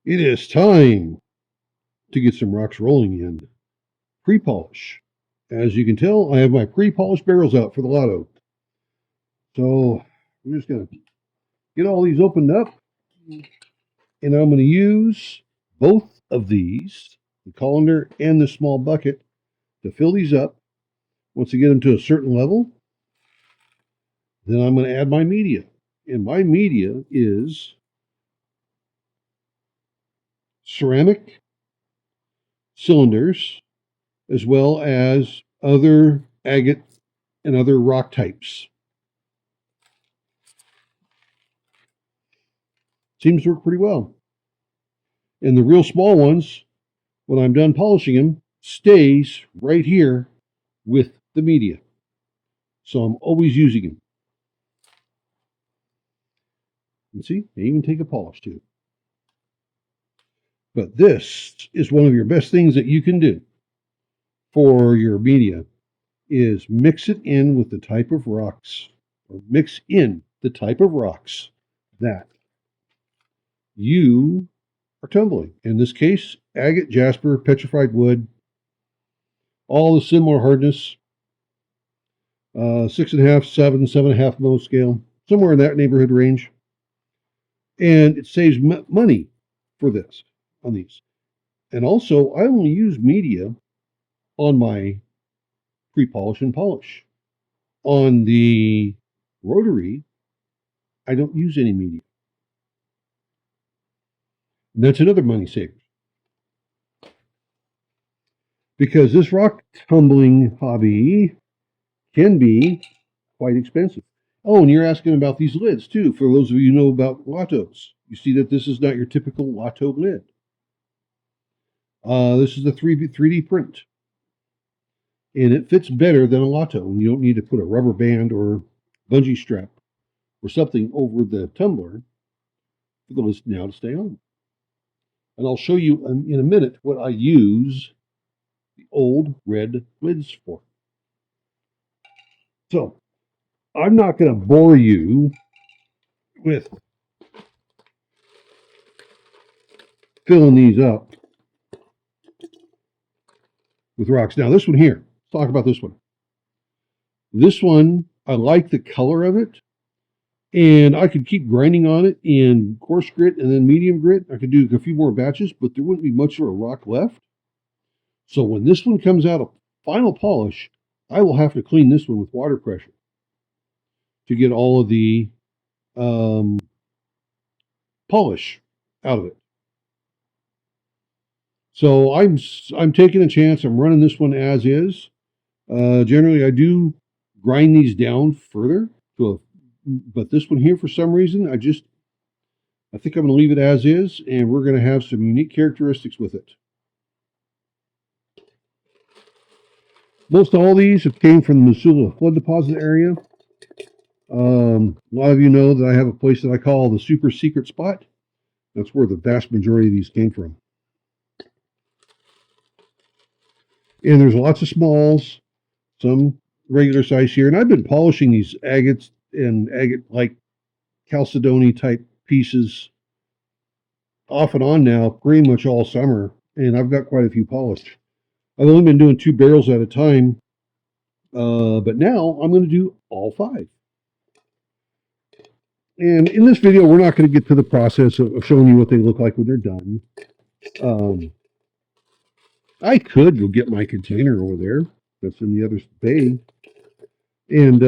It is time to get some rocks rolling in pre-polish. As you can tell, I have my pre-polished barrels out for the Lot-O. So I'm just going to get all these opened up, and I'm going to use both of these, the colander and the small bucket, to fill these up. Once I get them to a certain level, then I'm going to add my media. And my media is ceramic cylinders, as well as other agate and other rock types. Seems to work pretty well. And the real small ones, when I'm done polishing them, stays right here with the media. So I'm always using them. And see, they even take a polish too. But this is one of your best things that you can do for your media, is mix it in with the type of rocks, or mix in the type of rocks that you are tumbling. In this case, agate, jasper, petrified wood, all the similar hardness, 6.5, 7, 7.5 mil scale, somewhere in that neighborhood range. And it saves money for this, on these. And also, I only use media on my pre-polish and polish. On the rotary, I don't use any media. And that's another money saver. Because this rock tumbling hobby can be quite expensive. Oh, and you're asking about these lids too. For those of you who know about Lot-Os, you see that this is not your typical Lot-O lid. This is a 3D print. And it fits better than a Lot-O. You don't need to put a rubber band or bungee strap or something over the tumbler for the lid now to stay on. And I'll show you in a minute what I use the old red lids for. So, I'm not going to bore you with filling these up with rocks. Now, this one here, let's talk about this one. This one, I like the color of it, and I could keep grinding on it in coarse grit and then medium grit. I could do a few more batches, but there wouldn't be much of a rock left. So when this one comes out of final polish, I will have to clean this one with water pressure to get all of the polish out of it. So I'm taking a chance. I'm running this one as is. Generally, I do grind these down further, but this one here, for some reason, I think I'm going to leave it as is, and we're going to have some unique characteristics with it. Most all these have came from the Missoula flood deposit area. A lot of you know that I have a place that I call the super secret spot. That's where the vast majority of these came from. And there's lots of smalls, some regular size here. And I've been polishing these agates and agate-like chalcedony type pieces off and on now pretty much all summer. And I've got quite a few polished. I've only been doing 2 barrels at a time. But now I'm going to do all 5. And in this video, we're not going to get to the process of showing you what they look like when they're done. I could go get my container over there that's in the other bay and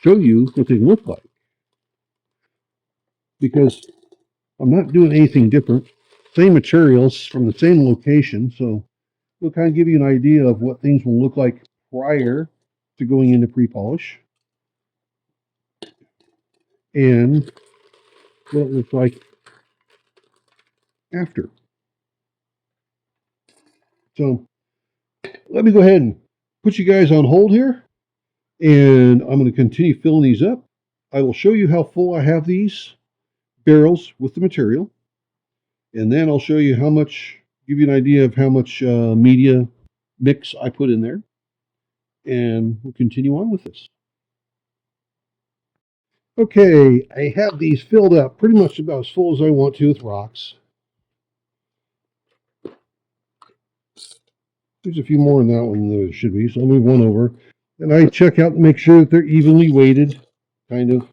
show you what they look like. Because I'm not doing anything different. Same materials from the same location. So we'll kind of give you an idea of what things will look like prior to going into pre-polish. And what it looks like after. So let me go ahead and put you guys on hold here, and I'm going to continue filling these up. I will show you how full I have these barrels with the material, and then I'll show you how much, give you an idea of how much media mix I put in there, and we'll continue on with this. Okay, I have these filled up pretty much about as full as I want to with rocks. There's a few more in that one than there should be, so I'll move one over. And I check out and make sure that they're evenly weighted, kind of.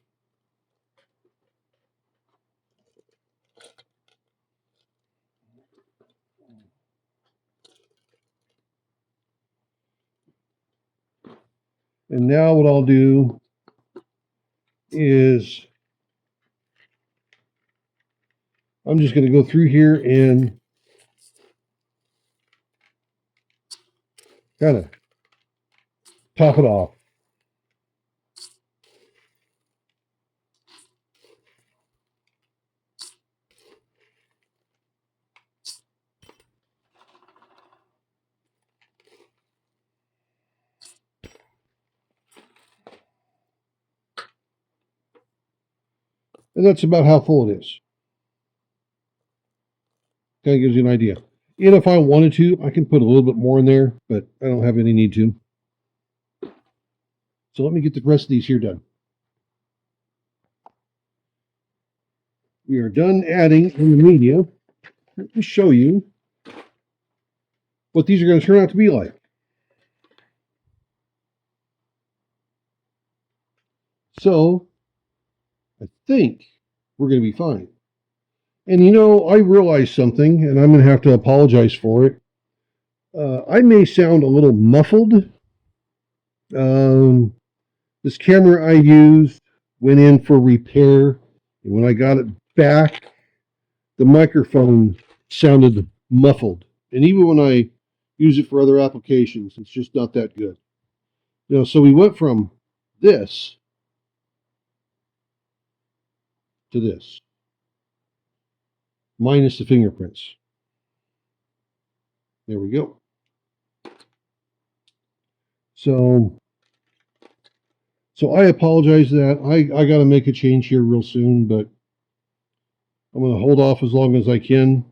And now what I'll do is I'm just going to go through here and kind of top it off. And that's about how full it is. Kind of gives you an idea. And if I wanted to, I can put a little bit more in there, but I don't have any need to. So let me get the rest of these here done. We are done adding in the media. Let me show you what these are going to turn out to be like. So I think we're going to be fine. And you know, I realized something, and I'm going to have to apologize for it. I may sound a little muffled. This camera I used went in for repair, and when I got it back, the microphone sounded muffled. And even when I use it for other applications, it's just not that good. You know, so we went from this to this, minus the fingerprints. There we go. So I apologize for that. I got to make a change here real soon, but I'm going to hold off as long as I can.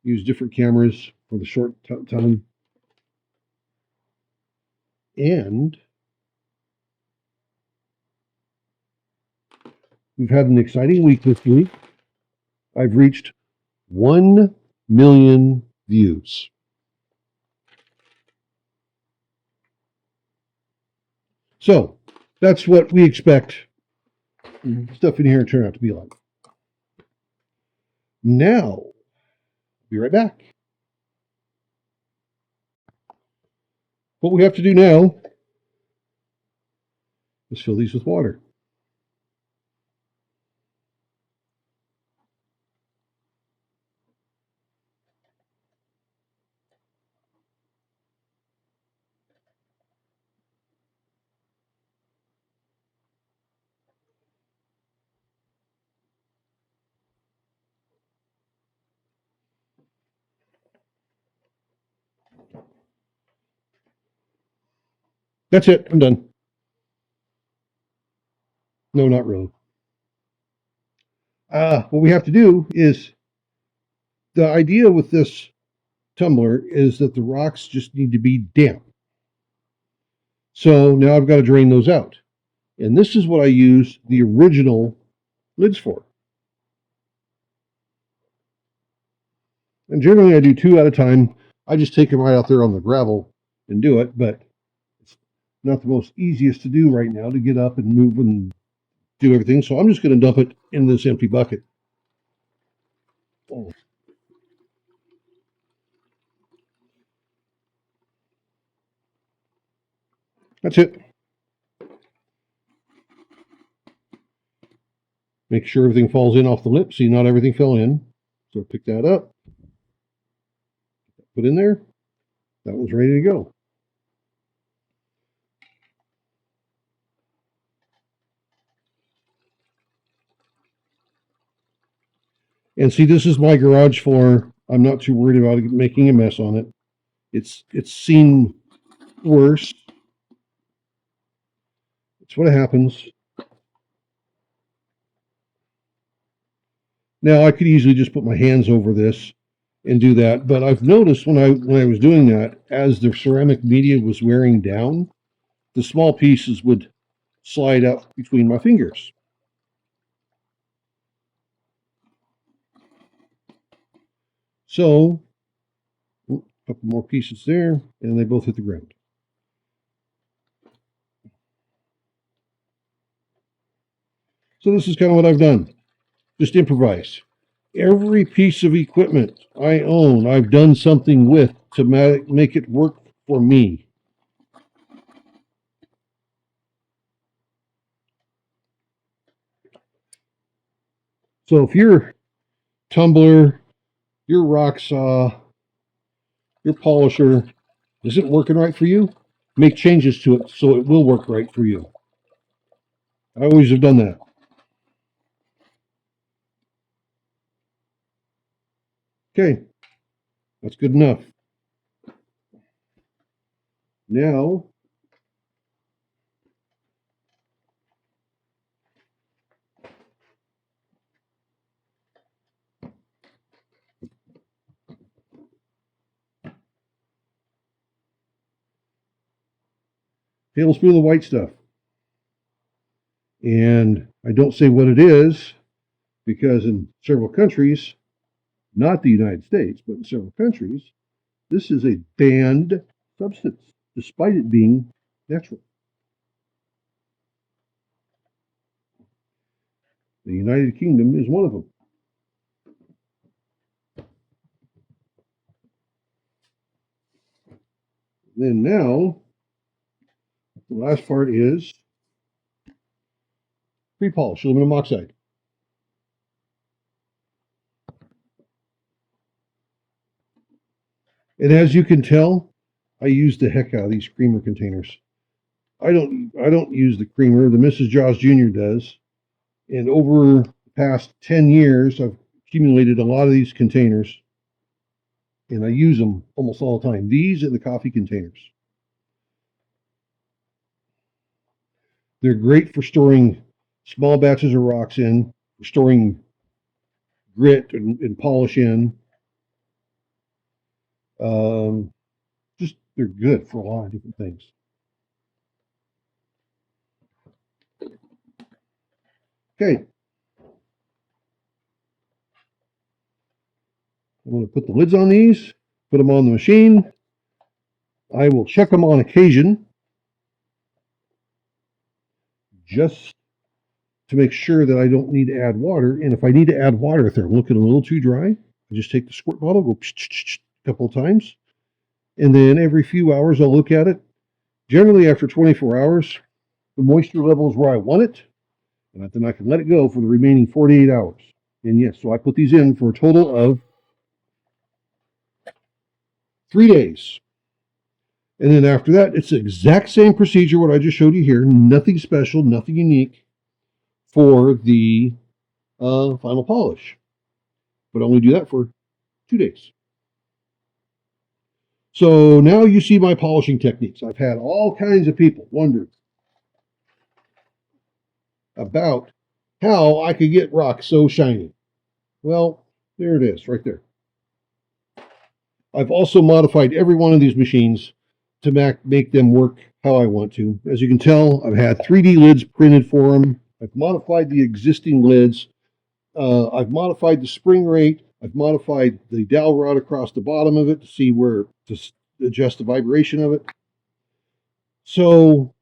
Use different cameras for the short time. And we've had an exciting week this week. I've reached 1 million views. So that's what we expect stuff in here to turn out to be like. Now, be right back. What we have to do now is fill these with water. That's it. I'm done. No, not really. What we have to do is, the idea with this tumbler is that the rocks just need to be damp. So now I've got to drain those out. And this is what I use the original lids for. And generally I do 2 at a time. I just take them right out there on the gravel and do it, but it's not the most easiest to do right now to get up and move and do everything. So I'm just going to dump it in this empty bucket. Oh. That's it. Make sure everything falls in off the lip. See, not everything fell in. So pick that up. Put in there. That one's ready to go. And see, this is my garage floor. I'm not too worried about making a mess on it. It's seen worse. It's what happens. Now I could easily just put my hands over this and do that, but I've noticed when I was doing that, as the ceramic media was wearing down, the small pieces would slide up between my fingers. So A couple more pieces there, and they both hit the ground. So this is kind of what I've done. Just improvise. Every piece of equipment I own, I've done something with to make it work for me. So if your tumbler, your rock saw, your polisher isn't working right for you, make changes to it so it will work right for you. I always have done that. Okay, that's good enough. Now, tablespoon of the white stuff. And I don't say what it is because in several countries, not the United States, but in several countries, this is a banned substance, despite it being natural. The United Kingdom is one of them. Then now, the last part is pre-polish aluminum oxide. And as you can tell, I use the heck out of these creamer containers. I don't use the creamer. The Mrs. Jaws Jr. does. And over the past 10 years, I've accumulated a lot of these containers. And I use them almost all the time. These and the coffee containers. They're great for storing small batches of rocks in, for storing grit and polish in. Just they're good for a lot of different things. Okay. I'm going to put the lids on these, put them on the machine. I will check them on occasion just to make sure that I don't need to add water. And if I need to add water, if they're looking a little too dry, I just take the squirt bottle, go a couple of times, and then every few hours I'll look at it. Generally, after 24 hours, the moisture level is where I want it, and then I can let it go for the remaining 48 hours. And yes, so I put these in for a total of 3 days. And then after that, it's the exact same procedure what I just showed you here. Nothing special, nothing unique for the final polish. But only do that for 2 days. So now you see my polishing techniques. I've had all kinds of people wonder about how I could get rock so shiny. Well, there it is, right there. I've also modified every one of these machines to make them work how I want to. As you can tell, I've had 3D lids printed for them. I've modified the existing lids. I've modified the spring rate. I've modified the dowel rod across the bottom of it to see where to adjust the vibration of it. So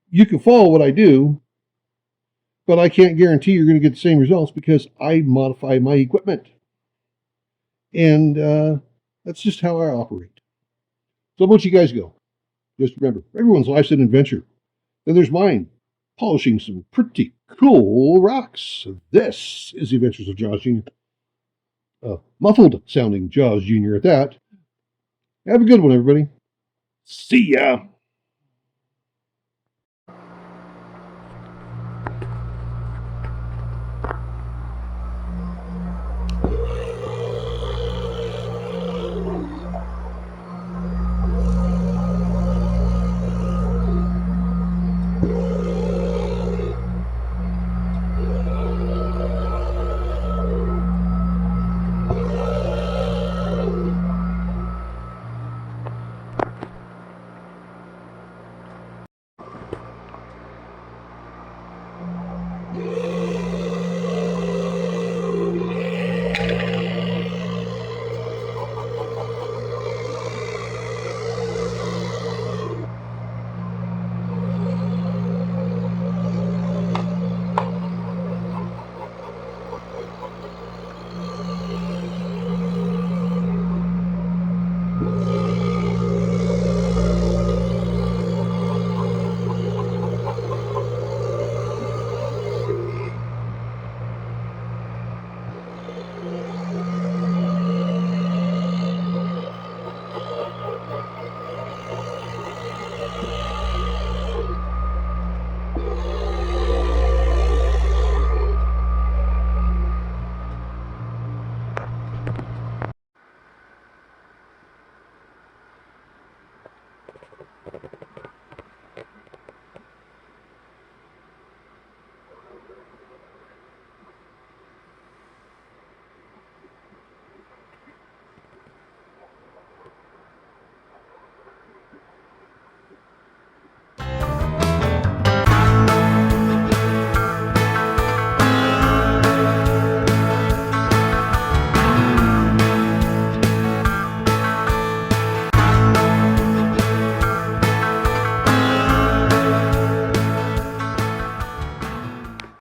you can follow what I do, but I can't guarantee you're going to get the same results because I modify my equipment. And that's just how I operate. So how about you guys go? Just remember, everyone's life's an adventure. Then there's mine, polishing some pretty cool rocks. This is the Adventures of Jaws Jr. Muffled sounding Jaws Jr. at that. Have a good one, everybody. See ya.